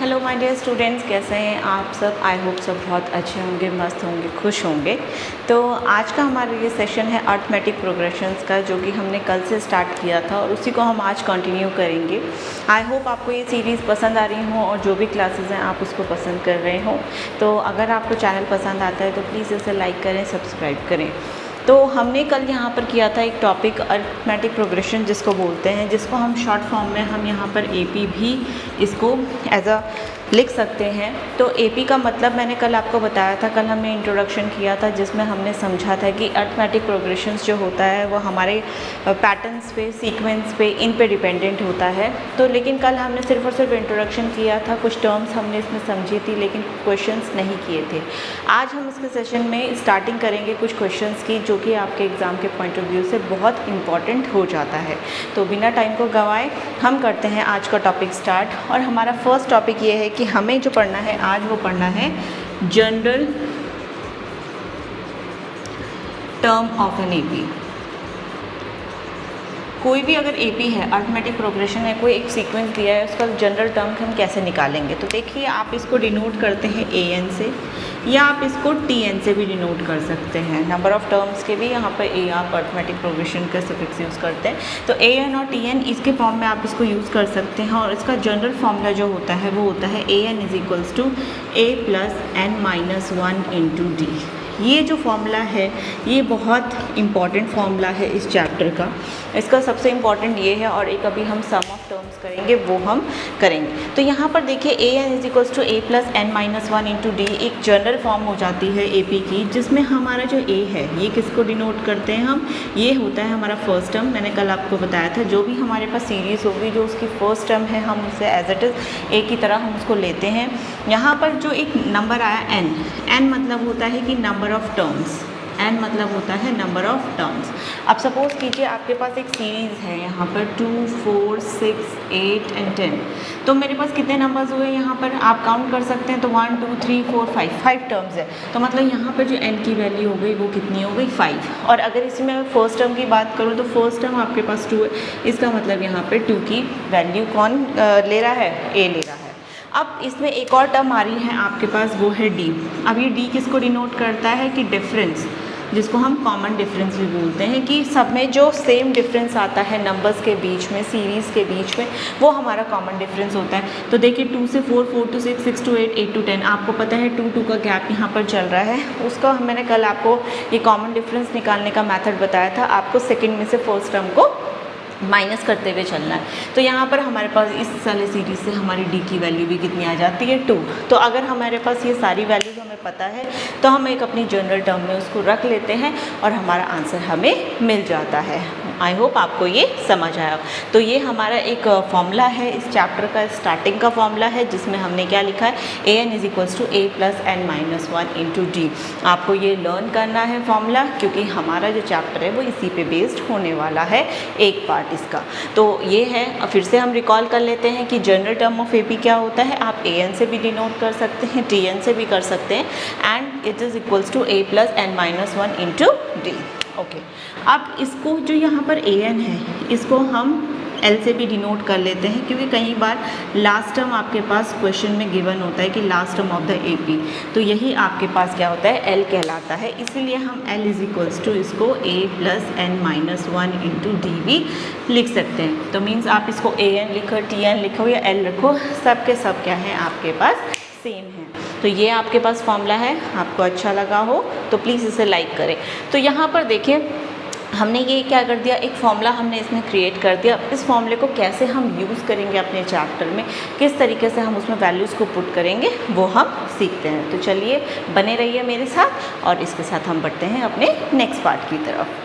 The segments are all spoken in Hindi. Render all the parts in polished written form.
हेलो माय डियर स्टूडेंट्स, कैसे हैं आप सब। आई होप सब बहुत अच्छे होंगे, मस्त होंगे, खुश होंगे। तो आज का हमारा ये सेशन है अर्थमेटिक प्रोग्रेशंस का, जो कि हमने कल से स्टार्ट किया था और उसी को हम आज कंटिन्यू करेंगे। आई होप आपको ये सीरीज़ पसंद आ रही हो और जो भी क्लासेस हैं आप उसको पसंद कर रहे हो। तो अगर आपको चैनल पसंद आता है तो प्लीज़ इसे लाइक करें, सब्सक्राइब करें। तो हमने कल यहाँ पर किया था एक टॉपिक अर्थमेटिक प्रोग्रेशन जिसको बोलते हैं, जिसको हम शॉर्ट फॉर्म में हम यहाँ पर एपी भी इसको एज अ लिख सकते हैं। तो एपी का मतलब मैंने कल आपको बताया था, कल हमने इंट्रोडक्शन किया था जिसमें हमने समझा था कि अर्थमेटिक प्रोग्रेशंस जो होता है वो हमारे पैटर्न्स पे, सीक्वेंस पे, इन पे डिपेंडेंट होता है। तो लेकिन कल हमने सिर्फ और सिर्फ इंट्रोडक्शन किया था, कुछ टर्म्स हमने इसमें समझी थी लेकिन क्वेश्चंस नहीं किए थे। आज हम इसके सेशन में स्टार्टिंग करेंगे कुछ क्वेश्चंस की, जो कि आपके एग्ज़ाम के पॉइंट ऑफ व्यू से बहुत इंपॉर्टेंट हो जाता है। तो बिना टाइम को गंवाए हम करते हैं आज का टॉपिक स्टार्ट। और हमारा फर्स्ट टॉपिक ये है कि हमें जो पढ़ना है आज वो पढ़ना है general term of an AP. कोई भी अगर एपी है, अर्थमेटिक प्रोग्रेशन है, कोई एक सीक्वेंस दिया है, उसका जनरल टर्म हम कैसे निकालेंगे। तो देखिए, आप इसको डिनोट करते हैं एन से, या आप इसको टीएन से भी डिनोट कर सकते हैं। नंबर ऑफ़ टर्म्स के भी यहाँ पर ए आप अर्थमेटिक प्रोग्रेशन का सफिक्स यूज़ करते हैं। तो ए एन और टी एन इसके फॉर्म में आप इसको यूज़ कर सकते हैं। और इसका जनरल फॉर्मूला जो होता है वो होता है A N is equals to A plus N minus one into D. ये जो फॉर्मूला है ये बहुत इम्पॉर्टेंट फॉर्मूला है इस चैप्टर का। इसका सबसे इम्पॉर्टेंट ये है, और एक अभी हम सम ऑफ टर्म्स करेंगे वो हम करेंगे। तो यहाँ पर देखिए, A N is equals to A plus N minus one into D एक जनरल फॉर्म हो जाती है ए पी की, जिसमें हमारा जो ए है ये किसको डिनोट करते हैं हम, ये होता है हमारा फर्स्ट टर्म। मैंने कल आपको बताया था, जो भी हमारे पास सीरीज़ होगी जो उसकी फर्स्ट टर्म है हम उसे एज इट इज़ ए की तरह हम उसको लेते हैं। यहाँ पर जो एक नंबर आया एन, एन मतलब होता है कि नंबर ऑफ टर्म्स, एन मतलब होता है नंबर ऑफ टर्म्स। अब सपोज कीजिए आपके पास एक सीरीज़ है यहाँ पर 2, 4, 6, 8 एंड 10। तो मेरे पास कितने नंबर्स हुए यहाँ पर आप काउंट कर सकते हैं। तो 1, 2, 3, 4, 5 टर्म्स है। तो मतलब यहाँ पर जो एन की वैल्यू हो गई वो कितनी हो गई, 5। और अगर इसमें मैं फर्स्ट टर्म की बात करूँ तो फर्स्ट टर्म आपके पास 2 है, इसका मतलब यहाँ पर 2 की वैल्यू कौन ले रहा है, ए ले रहा है। अब इसमें एक और टर्म आ रही है आपके पास, वो है डी। अब ये डी किसको डिनोट करता है कि डिफरेंस, जिसको हम कॉमन डिफरेंस भी बोलते हैं, कि सब में जो सेम डिफरेंस आता है नंबर्स के बीच में, सीरीज़ के बीच में, वो हमारा कॉमन डिफरेंस होता है। तो देखिए 2 से 4, 4 to 6, 6 to 8, 8 to 10, आपको पता है 2, 2 का गैप यहाँ पर चल रहा है। उसका मैंने कल आपको ये कॉमन डिफरेंस निकालने का मेथड बताया था। आपको सेकेंड में से फर्स्ट टर्म को माइनस करते हुए चलना है। तो यहाँ पर हमारे पास इस वाले सीरीज़ से हमारी डी की वैल्यू भी कितनी आ जाती है, 2। तो अगर हमारे पास ये सारी वैल्यूज हमें पता है तो हम एक अपनी जनरल टर्म में उसको रख लेते हैं और हमारा आंसर हमें मिल जाता है। आई होप आपको ये समझ आया। तो ये हमारा एक फॉर्मूला है इस चैप्टर का, स्टार्टिंग का फॉर्मूला है, जिसमें हमने क्या लिखा है, A N is equals to A plus N minus one into D. आपको ये लर्न करना है फॉर्मूला, क्योंकि हमारा जो चैप्टर है वो इसी पे बेस्ड होने वाला है, एक पार्ट इसका। तो ये है, फिर से हम रिकॉल कर लेते हैं कि general term of A P क्या होता है। आप ए एन से भी डिनोट कर सकते हैं, टी एन से भी कर सकते हैं, and it is equals to A plus N minus one into d. Okay, अब इसको जो यहाँ पर ए एन है इसको हम एल से भी डिनोट कर लेते हैं, क्योंकि कई बार लास्ट टर्म आपके पास क्वेश्चन में गिवन होता है कि last term of the AP, तो यही आपके पास क्या होता है, एल कहलाता है। इसीलिए हम एल इज इक्वल्स टू इसको A plus N minus one into D भी लिख सकते हैं। तो मीन्स आप इसको ए एन लिखो, टी एन लिखो या एल लिखो, सब के सब क्या है आपके पास सेम है। तो ये आपके पास फॉर्मूला है, आपको अच्छा लगा हो तो प्लीज़ इसे लाइक करें। तो यहाँ पर देखिए, हमने ये क्या कर दिया, एक फॉर्मूला हमने इसमें क्रिएट कर दिया। इस फॉर्मूले को कैसे हम यूज़ करेंगे अपने चैप्टर में, किस तरीके से हम उसमें वैल्यूज़ को पुट करेंगे, वो हम सीखते हैं। तो चलिए बने रहिए मेरे साथ, और इसके साथ हम बढ़ते हैं अपने नेक्स्ट पार्ट की तरफ।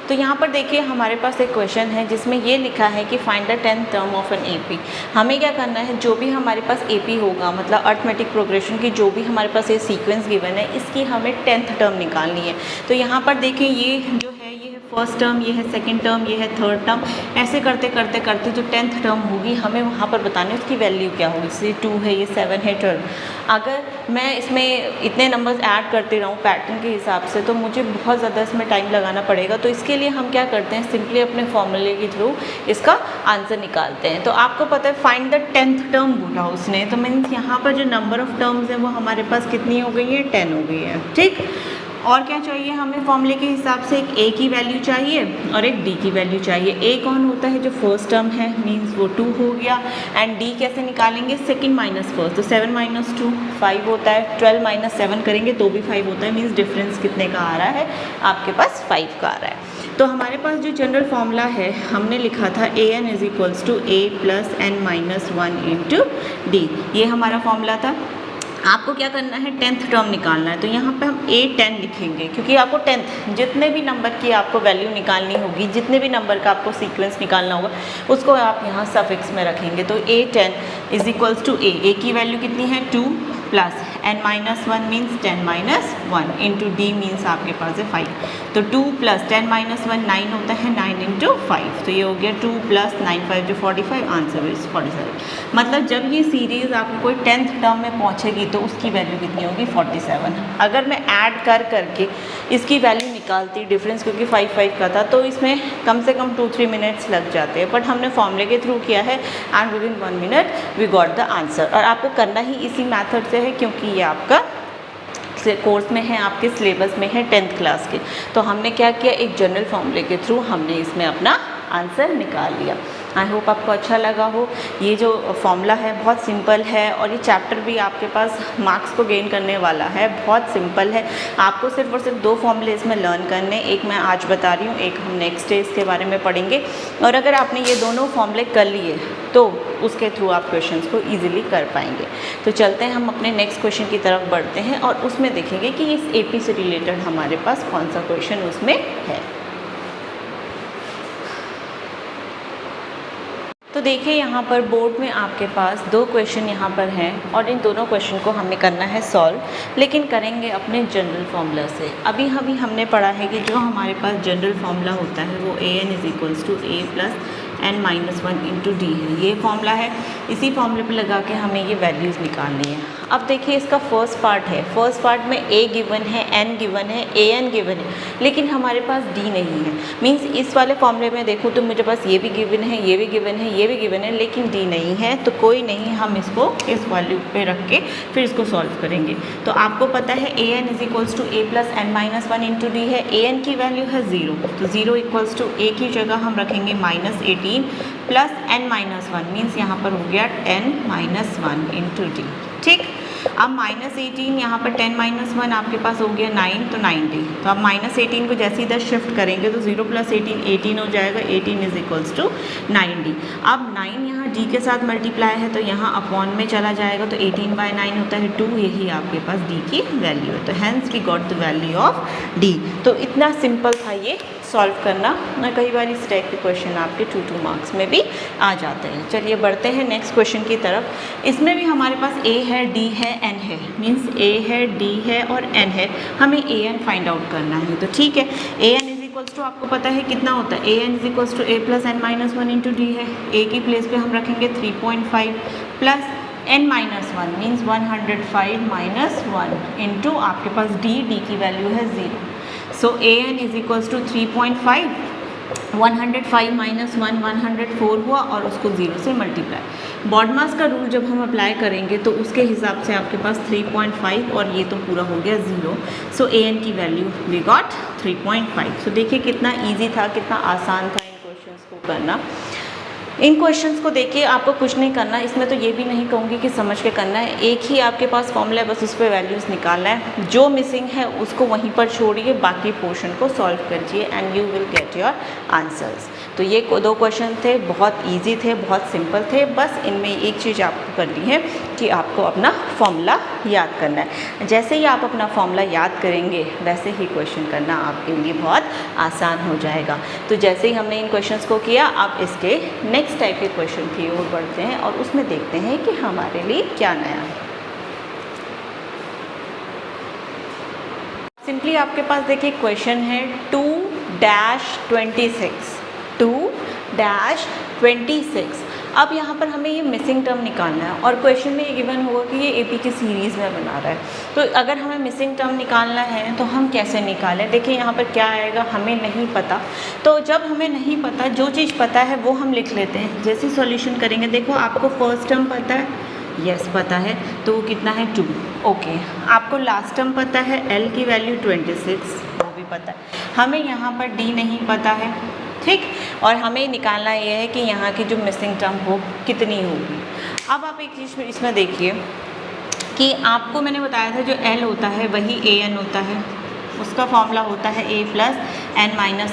तो यहाँ पर देखिए, हमारे पास एक क्वेश्चन है जिसमें ये लिखा है कि find the 10th term of an AP. हमें क्या करना है, जो भी हमारे पास एपी होगा, मतलब अर्थमेटिक प्रोग्रेशन की जो भी हमारे पास ये सीक्वेंस गिवन है, इसकी हमें 10th टर्म निकालनी है। तो यहाँ पर देखिए, ये जो है ये है फर्स्ट टर्म, ये है सेकंड टर्म, ये है थर्ड टर्म। ऐसे करते करते करते जो 10th टर्म होगी हमें वहाँ पर बतानी है उसकी वैल्यू क्या होगी। जैसे 2 है, ये 7 है, 12। अगर मैं इसमें इतने नंबर्स ऐड करती रहूँ पैटर्न के हिसाब से तो मुझे बहुत ज़्यादा इसमें टाइम लगाना पड़ेगा। तो इसके लिए हम क्या करते हैं, सिंपली अपने फॉर्मूले के थ्रू इसका आंसर निकालते हैं। तो आपको पता है फाइंड द 10th टर्म बोला उसने, तो मीन्स यहाँ पर जो नंबर ऑफ़ टर्म्स हैं वो हमारे पास कितनी हो गई है, 10 हो गई है। ठीक, और क्या चाहिए हमें फॉर्मूले के हिसाब से, एक a की वैल्यू चाहिए और एक d की वैल्यू चाहिए। a कौन होता है, जो फर्स्ट टर्म है, मींस वो 2 हो गया। एंड d कैसे निकालेंगे, सेकंड माइनस फर्स्ट, तो 7 माइनस 2 5 होता है। 12 माइनस 7 करेंगे तो भी 5 होता है, मींस डिफरेंस कितने का आ रहा है, आपके पास 5 का आ रहा है। तो हमारे पास जो जनरल फॉर्मूला है हमने लिखा था an is equals to a plus n minus 1 into D, ये हमारा फॉर्मूला था। आपको क्या करना है, 10th टर्म निकालना है। तो यहाँ पे हम a10 लिखेंगे क्योंकि आपको 10th जितने भी नंबर की आपको वैल्यू निकालनी होगी, जितने भी नंबर का आपको सीक्वेंस निकालना होगा उसको आप यहाँ सफिक्स में रखेंगे। तो a10 is equals to a की वैल्यू कितनी है, 2 plus n minus 1 means 10 minus 1 into d means आपके पास है 5। तो 2 प्लस 10 माइनस 1 9 होता है, 9 इंटू 5, तो ये हो गया 2 प्लस 9 5 जो 45, आंसर इज 47। मतलब जब ये सीरीज़ आपकी कोई 10th टर्म में पहुँचेगी तो उसकी वैल्यू कितनी होगी, 47। अगर मैं ऐड कर करके इसकी वैल्यू निकालती, डिफरेंस क्योंकि 5 5 का था तो इसमें कम से कम 2-3 मिनट्स लग जाते हैं, बट हमने फॉर्मूले के थ्रू किया है and within 1 minute we got the answer. और आपको करना ही इसी मैथड से है क्योंकि ये आपका कोर्स में है, आपके सिलेबस में है 10th क्लास के। तो हमने क्या किया, एक जनरल फॉर्मूले के थ्रू हमने इसमें अपना आंसर निकाल लिया। आई होप आपको अच्छा लगा हो। ये जो फॉर्मूला है बहुत सिंपल है और ये चैप्टर भी आपके पास मार्क्स को गेन करने वाला है, बहुत सिंपल है। आपको सिर्फ और सिर्फ 2 फॉर्मूले इसमें लर्न करने, एक मैं आज बता रही हूँ, एक हम नेक्स्ट डे इसके बारे में पढ़ेंगे। और अगर आपने ये दोनों फॉर्मूले कर लिए तो उसके थ्रू आप क्वेश्चंस को ईजिली कर पाएंगे। तो चलते हैं हम अपने नेक्स्ट क्वेश्चन की तरफ बढ़ते हैं और उसमें देखेंगे कि इस AP से रिलेटेड हमारे पास कौन सा क्वेश्चन उसमें है। तो देखिए यहाँ पर बोर्ड में आपके पास 2 क्वेश्चन यहाँ पर हैं और इन दोनों क्वेश्चन को हमें करना है सॉल्व, लेकिन करेंगे अपने जनरल फार्मूला से। अभी हमने पढ़ा है कि जो हमारे पास जनरल फार्मूला होता है वो an is equals to a plus n minus 1 into d है, ये फॉर्मूला है। इसी फॉर्मूले पे लगा के हमें ये वैल्यूज़ निकालनी है। अब देखिए इसका फर्स्ट पार्ट है, फर्स्ट पार्ट में a गिवन है, n गिवन है, an गिवन है, लेकिन हमारे पास d नहीं है। मींस इस वाले फॉर्मूले में देखूँ तो मुझे पास ये भी गिवन है, ये भी गिवन है, ये भी गिवन है, लेकिन d नहीं है। तो कोई नहीं, हम इसको इस वैल्यू पे रख के फिर इसको सॉल्व करेंगे। तो आपको पता है an is equals to a plus n minus 1 into d है, an की वैल्यू है 0, तो 0 इक्वल्स टू a की जगह हम रखेंगे minus 18 plus n minus 1 means यहाँ पर हो गया 10 माइनस 1 इंटू डी। ठीक, अब माइनस 18 यहाँ पर 10 माइनस 1 आपके पास हो गया 9, तो 90। तो अब माइनस 18 को जैसे इधर शिफ्ट करेंगे तो 0 प्लस 18 18 हो जाएगा, 18 इज इक्वल्स टू 90। अब 9 यहाँ d के साथ मल्टीप्लाई है तो यहाँ अपॉन में चला जाएगा, तो 18/9 होता है 2, यही आपके पास d की वैल्यू है। तो hence we got the value of d। तो इतना सिंपल था ये सॉल्व करना। कई बार इस टाइप के क्वेश्चन आपके 2 मार्क्स में भी आ जाते हैं। चलिए बढ़ते हैं नेक्स्ट क्वेश्चन की तरफ। इसमें भी हमारे पास a है, d है, n है, मीन्स a है, d है और n है। हमें an फाइंड आउट करना है। तो ठीक है, an इज इक्वल्स टू आपको पता है कितना होता है, an is equals to a plus n minus 1 into d है। a की प्लेस पे हम रखेंगे 3.5 plus n minus 1 means 105 minus 1 into आपके पास d की वैल्यू है 0। So an is equals to 3.5, 105 minus 1 104 हुआ और उसको 0 से मल्टीप्लाई। बॉडमास का रूल जब हम अप्लाई करेंगे तो उसके हिसाब से आपके पास 3.5 और ये तो पूरा हो गया 0। सो an की वैल्यू वी गॉट 3.5। सो देखिए कितना इजी था, कितना आसान था इन क्वेश्चंस को करना। इन क्वेश्चंस को देखिए आपको कुछ नहीं करना, इसमें तो ये भी नहीं कहूँगी कि समझ के करना है। एक ही आपके पास फॉर्मूला है, बस उस पर वैल्यूज़ निकालना है। जो मिसिंग है उसको वहीं पर छोड़िए, बाकी पोर्शन को सॉल्व कीजिए and you will get your answers. तो ये 2 क्वेश्चन थे, बहुत इजी थे, बहुत सिंपल थे। बस इनमें एक चीज़ आपको करनी है कि आपको अपना फॉर्मूला याद करना है। जैसे ही आप अपना फॉर्मूला याद करेंगे वैसे ही क्वेश्चन करना आपके लिए बहुत आसान हो जाएगा। तो जैसे ही हमने इन क्वेश्चंस को किया, आप इसके नेक्स्ट टाइप के क्वेश्चन की ओर बढ़ते हैं और उसमें देखते हैं कि हमारे लिए क्या नया है। सिंपली आपके पास देखिए क्वेश्चन है 2 2-26। अब यहाँ पर हमें ये मिसिंग टर्म निकालना है और क्वेश्चन में ये गिवन होगा कि ये एपी की सीरीज़ में बना रहा है। तो अगर हमें मिसिंग टर्म निकालना है तो हम कैसे निकालें? देखिए यहाँ पर क्या आएगा, हमें नहीं पता। तो जब हमें नहीं पता, जो चीज़ पता है वो हम लिख लेते हैं। जैसे सॉल्यूशन करेंगे, देखो आपको फर्स्ट टर्म पता है, यस पता है, तो वो कितना है 2, ओके। आपको लास्ट टर्म पता है, एल की वैल्यू 26, वो भी पता है। हमें यहाँ पर डी नहीं पता है, ठीक, और हमें निकालना ये है कि यहाँ की जो मिसिंग टर्म हो कितनी होगी। अब आप एक चीज़ इसमें देखिए कि आपको मैंने बताया था जो एल होता है वही ए एन होता है, उसका फॉर्मूला होता है a + n-1 ×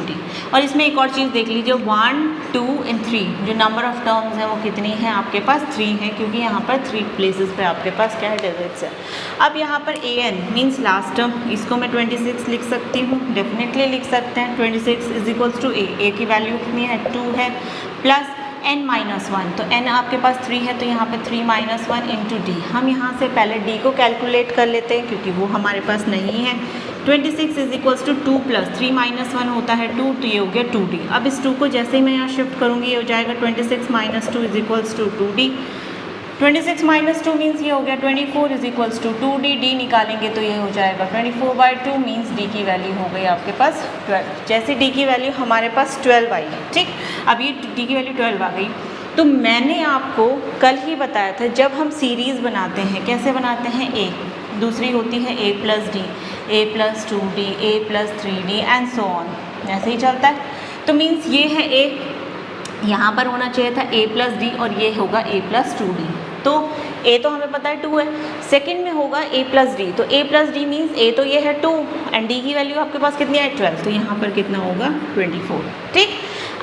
d। और इसमें एक और चीज़ देख लीजिए, 1, 2 और 3 जो नंबर ऑफ़ टर्म्स हैं वो कितनी हैं आपके पास? 3 है, क्योंकि यहाँ पर 3 प्लेसेस पे आपके पास क्या है? डिजिट्स है। अब यहाँ पर a n means last term, इसको मैं 26 लिख सकती हूँ, डेफिनेटली लिख सकते हैं। 26 = a की वैल्यू कितनी है? 2 है, प्लस n-1, तो n आपके पास 3 है, तो यहाँ पे 3 - 1 × d। हम यहाँ से पहले d को कैलकुलेट कर लेते हैं क्योंकि वो हमारे पास नहीं है। 26 = 2 + 3 - 1 होता है 2, तो ये हो गया 2d। अब इस 2 को जैसे ही मैं यहाँ शिफ्ट करूँगी ये हो जाएगा 26 - 2 = 2d। 26 - 2 मीन्स ये हो गया 24 = 2d। d निकालेंगे तो ये हो जाएगा 24/2 मीन्स d की वैल्यू हो गई आपके पास 12। जैसे d की वैल्यू हमारे पास 12 आई, ठीक। अब ये d की वैल्यू 12 आ गई, तो मैंने आपको कल ही बताया था जब हम सीरीज़ बनाते हैं कैसे बनाते हैं? a, दूसरी होती है a + d, a + 2d, a + 3d and so on, ऐसे ही चलता है। तो मीन्स ये है a, यहाँ पर होना चाहिए था a + d और ये होगा a + 2d। तो a तो हमें पता है 2 है, सेकंड में होगा a + d, तो a + d मीन्स a तो ये है 2 एंड d की वैल्यू आपके पास कितनी है? 12, तो यहाँ पर कितना होगा? 24, ठीक।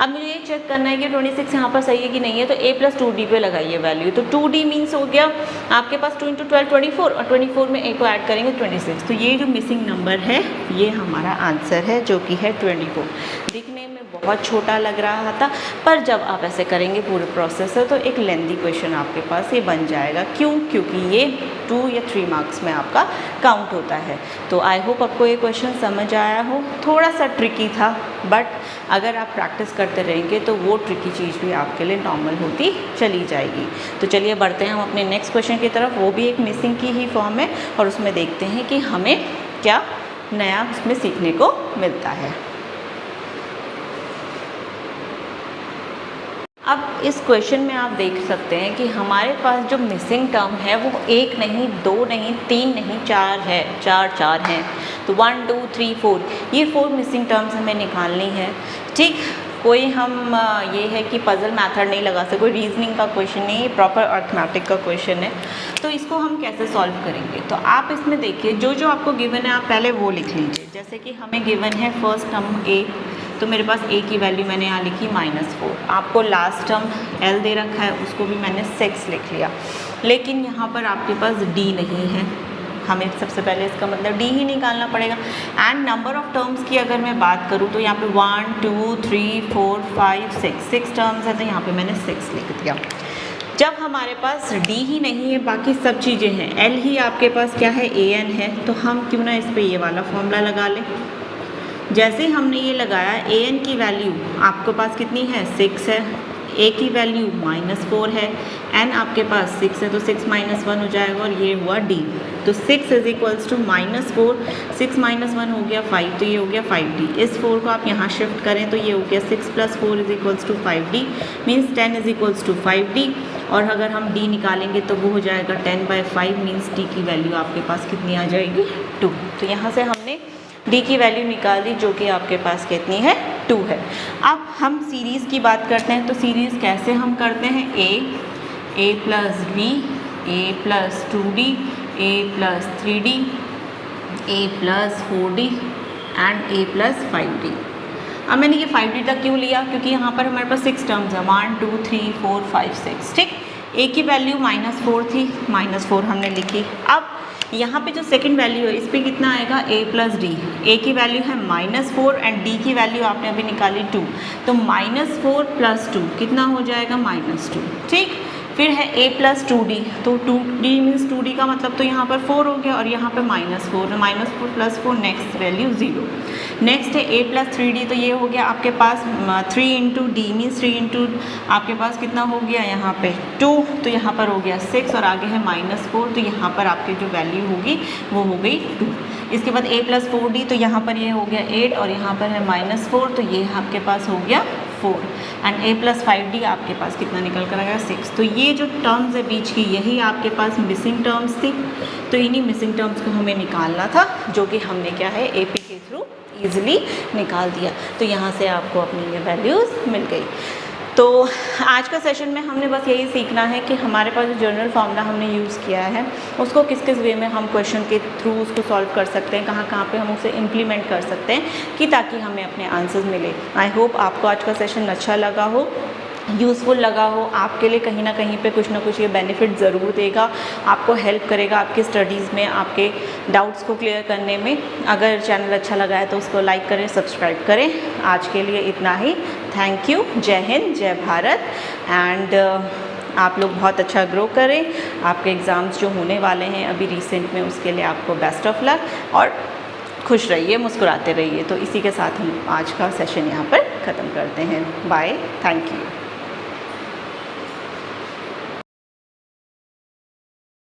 अब मुझे ये चेक करना है कि 26 यहाँ पर सही है कि नहीं है, तो a + 2d पे लगाइए वैल्यू। तो 2d मीन्स हो गया आपके पास 2 × 12 24, और 24 में a को ऐड करेंगे 26। तो ये जो मिसिंग नंबर है ये हमारा आंसर है, जो कि है 24। दिखने में बहुत छोटा लग रहा था, पर जब आप ऐसे करेंगे पूरे प्रोसेस से तो एक लेंदी क्वेश्चन आपके पास ये बन जाएगा। क्यों? क्योंकि ये 2 या 3 मार्क्स में आपका काउंट होता है। तो आई होप आपको ये क्वेश्चन समझ आया हो। थोड़ा सा ट्रिकी था, बट अगर आप प्रैक्टिस करते रहेंगे तो वो ट्रिकी चीज़ भी आपके लिए नॉर्मल होती चली जाएगी। तो चलिए बढ़ते हैं हम अपने नेक्स्ट क्वेश्चन की तरफ। वो भी एक मिसिंग की ही फॉर्म है और उसमें देखते हैं कि हमें क्या नया उसमें सीखने को मिलता है। अब इस क्वेश्चन में आप देख सकते हैं कि हमारे पास जो मिसिंग टर्म है वो 1 नहीं, 2 नहीं, 3 नहीं, 4 है, 4 हैं। तो 1 2 3 4 ये 4 मिसिंग टर्म्स हमें निकालनी है, ठीक। कोई हम ये है कि पज़ल मेथड नहीं लगा सकते, कोई रीजनिंग का क्वेश्चन नहीं, प्रॉपर अर्थमेटिक का क्वेश्चन है। तो इसको हम कैसे सॉल्व करेंगे? तो आप इसमें देखिए जो जो आपको गिवन है आप पहले वो लिख लीजिए। जैसे कि हमें गिवन है फर्स्ट टर्म a, तो मेरे पास a की वैल्यू मैंने यहाँ लिखी -4। आपको लास्ट टर्म l दे रखा है, उसको भी मैंने 6 लिख लिया। लेकिन यहाँ पर आपके पास d नहीं है, हमें सबसे पहले इसका मतलब d ही निकालना पड़ेगा। एंड नंबर ऑफ़ टर्म्स की अगर मैं बात करूँ तो यहाँ पे 1 2 3 4 5 6 टर्म्स है, तो यहाँ पे मैंने 6 लिख दिया। जब हमारे पास d ही नहीं है, बाकी सब चीज़ें हैं, l ही आपके पास क्या है? an है, तो हम क्यों ना इस पर ये वाला फॉर्मूला लगा लें। जैसे हमने ये लगाया, an की वैल्यू आपके पास कितनी है? 6 है, a की वैल्यू -4 है, n आपके पास 6 है, तो 6 - 1 हो जाएगा और ये हुआ d। तो 6 = -4, 6 - 1 हो गया 5, तो ये हो गया 5d। इस 4 को आप यहाँ शिफ्ट करें तो ये हो गया 6 + 4 = 5d, मीन्स 10 = 5d। और अगर हम d निकालेंगे तो वो हो जाएगा 10/5, मीन्स d की वैल्यू आपके पास कितनी आ जाएगी? 2। तो यहाँ से हमने d की वैल्यू निकाल दी, जो कि आपके पास कितनी है? 2 है। अब हम सीरीज़ की बात करते हैं, तो सीरीज़ कैसे हम करते हैं? a + b, a + 2d, a + 3d, a + 4d and a + 5d। अब मैंने ये 5d तक क्यों लिया? क्योंकि यहाँ पर हमारे पास 6 टर्म्स है, 1 2 3 4 5 6, ठीक। a की वैल्यू -4 थी, -4 हमने लिखी। अब यहाँ पे जो सेकंड वैल्यू है इस पर कितना आएगा? a + d। a की वैल्यू है -4 एंड d की वैल्यू आपने अभी निकाली 2, तो -4 + 2 कितना हो जाएगा? -2, ठीक। फिर है a+2d, तो 2d मीन्स 2d का मतलब तो यहाँ पर 4 हो गया और यहाँ पर -4, -4 + 4 नेक्स्ट वैल्यू 0। नेक्स्ट है a+3d, तो ये हो गया आपके पास 3 × d मीन्स 3 × आपके पास कितना हो गया यहाँ पे 2, तो यहाँ पर हो गया 6 और आगे है -4, तो यहाँ पर आपकी जो वैल्यू होगी वो हो गई 2। इसके बाद a+4d, तो यहाँ पर ये हो गया 8 और यहाँ पर है -4, तो ये आपके पास हो गया 4 एंड a+5d आपके पास कितना निकल कर आएगा 6। तो ये जो टर्म्स है बीच की, यही आपके पास मिसिंग टर्म्स थी, तो इन्हीं मिसिंग टर्म्स को हमें निकालना था, जो कि हमने क्या है AP के थ्रू ईजिली निकाल दिया। तो यहाँ से आपको अपनी ये वैल्यूज़ मिल गई। तो आज का सेशन में हमने बस यही सीखना है कि हमारे पास जो जनरल फार्मूला हमने यूज़ किया है उसको किस किस वे में हम क्वेश्चन के थ्रू उसको सॉल्व कर सकते हैं, कहाँ कहाँ पे हम उसे इम्प्लीमेंट कर सकते हैं कि ताकि हमें अपने आंसर्स मिले। आई होप आपको आज का सेशन अच्छा लगा हो, यूज़फुल लगा हो, आपके लिए कहीं ना कहीं पे कुछ ना कुछ ये बेनिफिट ज़रूर देगा, आपको हेल्प करेगा आपकी स्टडीज़ में, आपके डाउट्स को क्लियर करने में। अगर चैनल अच्छा लगा है तो उसको लाइक करें, सब्सक्राइब करें। आज के लिए इतना ही। Thank you. जय हिंद, जय भारत। एंड आप लोग बहुत अच्छा ग्रो करें। आपके एग्ज़ाम्स जो होने वाले हैं अभी रिसेंट में, उसके लिए आपको बेस्ट ऑफ लक और खुश रहिए, मुस्कुराते रहिए। तो इसी के साथ हम आज का सेशन यहाँ पर ख़त्म करते हैं। Bye, thank you.